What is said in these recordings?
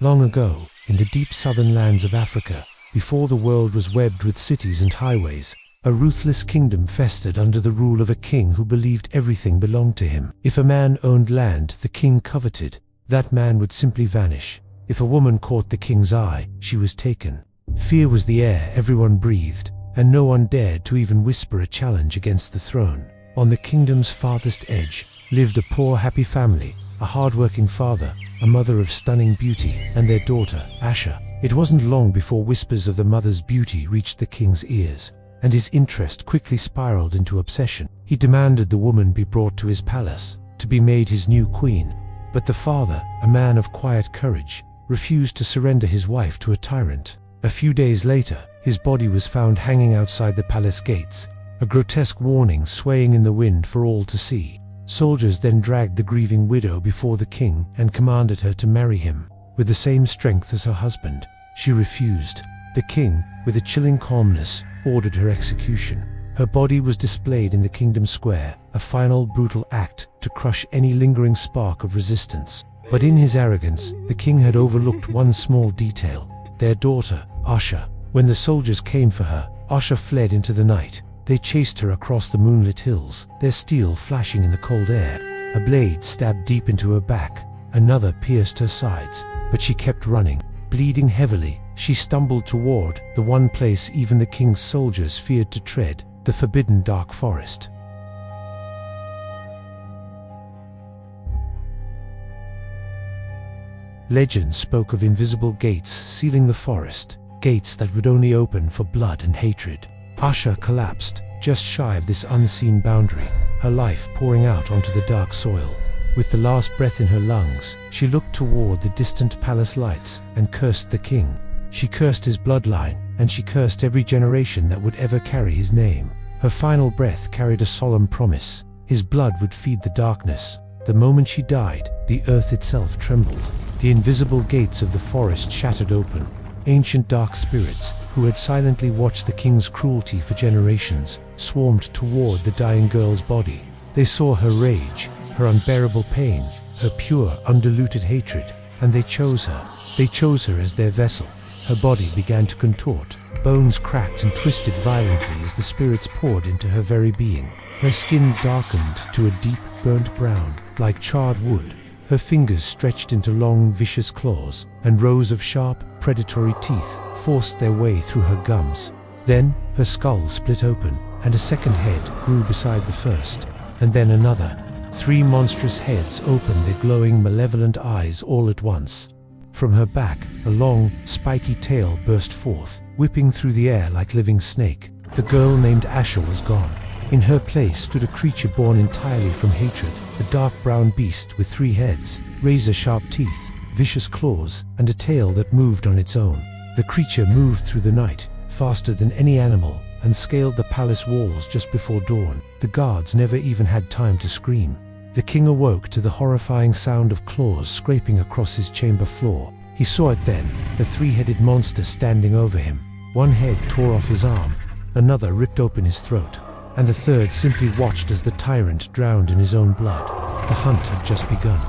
Long ago, in the deep southern lands of Africa, before the world was webbed with cities and highways, a ruthless kingdom festered under the rule of a king who believed everything belonged to him. If a man owned land the king coveted, that man would simply vanish. If a woman caught the king's eye, she was taken. Fear was the air everyone breathed, and no one dared to even whisper a challenge against the throne. On the kingdom's farthest edge lived a poor, happy family, a hard-working father, a mother of stunning beauty, and their daughter, Asha. It wasn't long before whispers of the mother's beauty reached the king's ears, and his interest quickly spiraled into obsession. He demanded the woman be brought to his palace, to be made his new queen. But the father, a man of quiet courage, refused to surrender his wife to a tyrant. A few days later, his body was found hanging outside the palace gates, a grotesque warning swaying in the wind for all to see. Soldiers then dragged the grieving widow before the king and commanded her to marry him. With the same strength as her husband, she refused. The king, with a chilling calmness, ordered her execution. Her body was displayed in the kingdom square, a final brutal act to crush any lingering spark of resistance. But in his arrogance, the king had overlooked one small detail: their daughter, Asha. When the soldiers came for her, Asha fled into the night. They chased her across the moonlit hills, their steel flashing in the cold air. A blade stabbed deep into her back, another pierced her sides, but she kept running. Bleeding heavily, she stumbled toward the one place even the king's soldiers feared to tread, the forbidden dark forest. Legend spoke of invisible gates sealing the forest, gates that would only open for blood and hatred. Asha collapsed, just shy of this unseen boundary, her life pouring out onto the dark soil. With the last breath in her lungs, she looked toward the distant palace lights and cursed the king. She cursed his bloodline, and she cursed every generation that would ever carry his name. Her final breath carried a solemn promise: his blood would feed the darkness. The moment she died, the earth itself trembled. The invisible gates of the forest shattered open. Ancient dark spirits, who had silently watched the king's cruelty for generations, swarmed toward the dying girl's body. They saw her rage, her unbearable pain, her pure, undiluted hatred, and they chose her. They chose her as their vessel. Her body began to contort. Bones cracked and twisted violently as the spirits poured into her very being. Her skin darkened to a deep, burnt brown, like charred wood. Her fingers stretched into long, vicious claws, and rows of sharp, predatory teeth forced their way through her gums. Then, her skull split open, and a second head grew beside the first, and then another. 3 monstrous heads opened their glowing, malevolent eyes all at once. From her back, a long, spiky tail burst forth, whipping through the air like a living snake. The girl named Asha was gone. In her place stood a creature born entirely from hatred, a dark brown beast with 3 heads, razor-sharp teeth, vicious claws, and a tail that moved on its own. The creature moved through the night, faster than any animal, and scaled the palace walls just before dawn. The guards never even had time to scream. The king awoke to the horrifying sound of claws scraping across his chamber floor. He saw it then, the 3-headed monster standing over him. One head tore off his arm, another ripped open his throat, and the third simply watched as the tyrant drowned in his own blood. The hunt had just begun.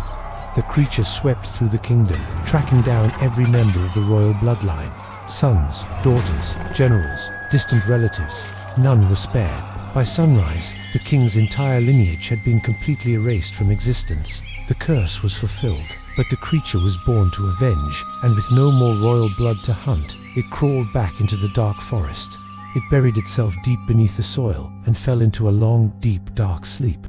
The creature swept through the kingdom, tracking down every member of the royal bloodline. Sons, daughters, generals, distant relatives, none were spared. By sunrise, the king's entire lineage had been completely erased from existence. The curse was fulfilled, but the creature was born to avenge, and with no more royal blood to hunt, it crawled back into the dark forest. It buried itself deep beneath the soil and fell into a long, deep, dark sleep.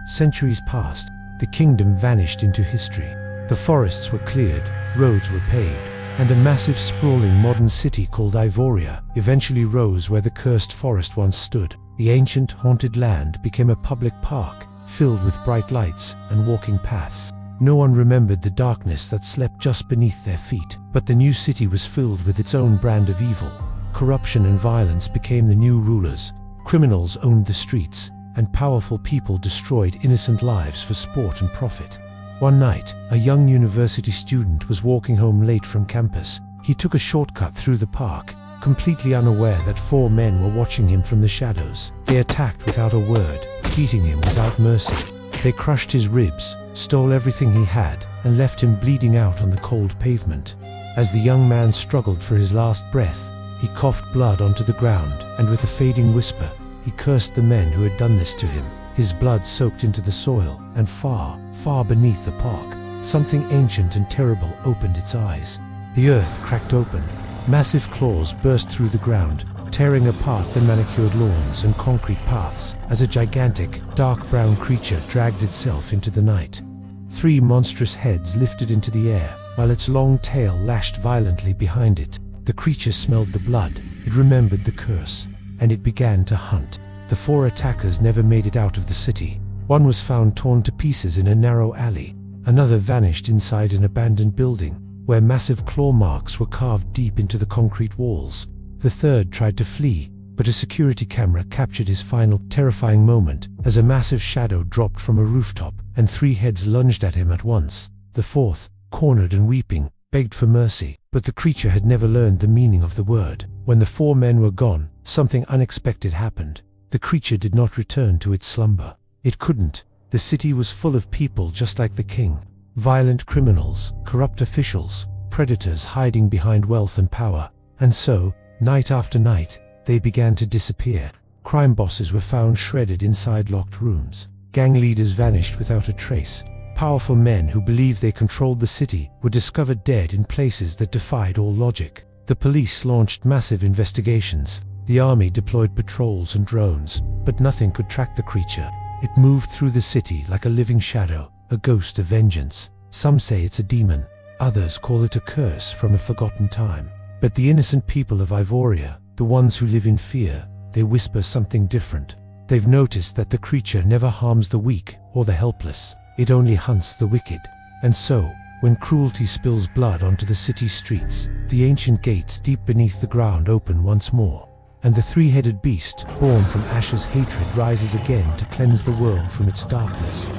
Centuries passed, the kingdom vanished into history. The forests were cleared, roads were paved, and a massive, sprawling modern city called Ivoría eventually rose where the cursed forest once stood. The ancient, haunted land became a public park, filled with bright lights and walking paths. No one remembered the darkness that slept just beneath their feet, but the new city was filled with its own brand of evil. Corruption and violence became the new rulers. Criminals owned the streets, and powerful people destroyed innocent lives for sport and profit. One night, a young university student was walking home late from campus. He took a shortcut through the park, completely unaware that 4 men were watching him from the shadows. They attacked without a word, beating him without mercy. They crushed his ribs, stole everything he had, and left him bleeding out on the cold pavement. As the young man struggled for his last breath, he coughed blood onto the ground, and with a fading whisper, he cursed the men who had done this to him. His blood soaked into the soil, and far, far beneath the park, something ancient and terrible opened its eyes. The earth cracked open. Massive claws burst through the ground, tearing apart the manicured lawns and concrete paths as a gigantic, dark brown creature dragged itself into the night. 3 monstrous heads lifted into the air, while its long tail lashed violently behind it. The creature smelled the blood, it remembered the curse, and it began to hunt. The 4 attackers never made it out of the city. One was found torn to pieces in a narrow alley. Another vanished inside an abandoned building, where massive claw marks were carved deep into the concrete walls. The 3rd tried to flee, but a security camera captured his final, terrifying moment as a massive shadow dropped from a rooftop and 3 heads lunged at him at once. The 4th, cornered and weeping, begged for mercy, but the creature had never learned the meaning of the word. When the 4 men were gone, something unexpected happened. The creature did not return to its slumber. It couldn't. The city was full of people just like the king. Violent criminals, corrupt officials, predators hiding behind wealth and power. And so, night after night, they began to disappear. Crime bosses were found shredded inside locked rooms. Gang leaders vanished without a trace. Powerful men who believed they controlled the city were discovered dead in places that defied all logic. The police launched massive investigations. The army deployed patrols and drones, but nothing could track the creature. It moved through the city like a living shadow, a ghost of vengeance. Some say it's a demon, others call it a curse from a forgotten time. But the innocent people of Ivoría, the ones who live in fear, they whisper something different. They've noticed that the creature never harms the weak or the helpless, it only hunts the wicked. And so, when cruelty spills blood onto the city streets, the ancient gates deep beneath the ground open once more. And the 3-headed beast, born from Asha's hatred, rises again to cleanse the world from its darkness.